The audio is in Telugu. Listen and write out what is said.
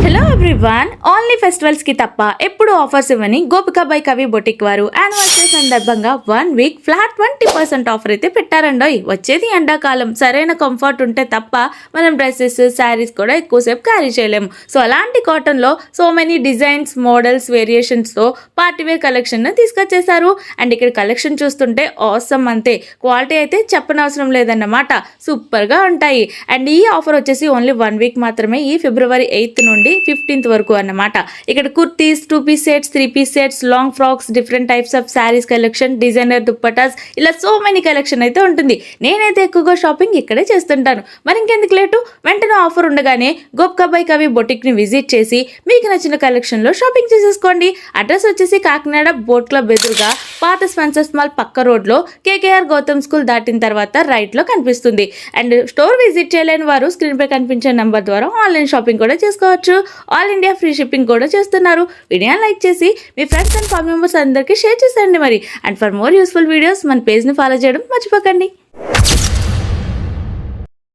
హలో ఎవ్రీవన్, ఓన్లీ ఫెస్టివల్స్ కి తప్ప ఎప్పుడు ఆఫర్స్ ఇవ్వని గోపిక బై కవి బొటిక్ వారు యానివర్సరీ సందర్భంగా 1 వీక్ ఫ్లాట్ 20% ఆఫర్ అయితే పెట్టారండోయ్. వచ్చేది ఎండాకాలం, సరైన కంఫర్ట్ ఉంటే తప్ప మనం డ్రెస్సెస్ శారీస్ కూడా ఎక్కువసేపు క్యారీ చేయలేము. సో అలాంటి కాటన్ లో so many designs, models, variations తో పార్టీవేర్ కలెక్షన్ తీసుకొచ్చేసారు. అండ్ ఇక్కడ కలెక్షన్ చూస్తుంటే ఆసమ్, అంతే క్వాలిటీ అయితే చెప్పనవసరం లేదన్నమాట. సూపర్ గా ఉంటాయి. అండ్ ఈ ఆఫర్ వచ్చేసి ఓన్లీ 1 వీక్ మాత్రమే, ఈ ఫిబ్రవరి 8th నుండి 15th వరకు అన్నమాట. ఇక్కడ kurtis, 2 piece sets, 3 piece sets, long frocks, different types of saris collection, designer dupattas, ఇలా సో మెనీ కలెక్షన్ అయితే ఉంటుంది. నేనైతే ఎక్కువగా షాపింగ్ ఇక్కడే చేస్తుంటాను. మరి ఇంకెందుకు లేటు, వెంటనే ఆఫర్ ఉండగానే గోపిక బై కవి బొటిక్ ని విజిట్ చేసి మీకు నచ్చిన కలెక్షన్ లో షాపింగ్ చేసేసుకోండి. అడ్రస్ వచ్చేసి కాకినాడ బోట్ క్లబ్ ఎదురుగా పాత స్పెన్సర్స్ మాల్ పక్క రోడ్ లో కేకేఆర్ గౌతమ్ స్కూల్ దాటిన తర్వాత రైట్ లో కనిపిస్తుంది. అండ్ స్టోర్ విజిట్ చేయలేని వారు స్క్రీన్ పై కనిపించే నంబర్ ద్వారా ఆన్లైన్ షాపింగ్ కూడా చేసుకోవచ్చు. ఆల్ ఇండియా ఫ్రీ షిప్పింగ్ కూడా చేస్తున్నారు. వీడియోని లైక్ చేసి మీ ఫ్రెండ్స్ అండ్ ఫ్యామిలీ మెంబర్స్ అందరికీ షేర్ చేసేయండి మరి. And for more useful videos మన పేజ్ ని ఫాలో చేయడం మర్చిపోకండి.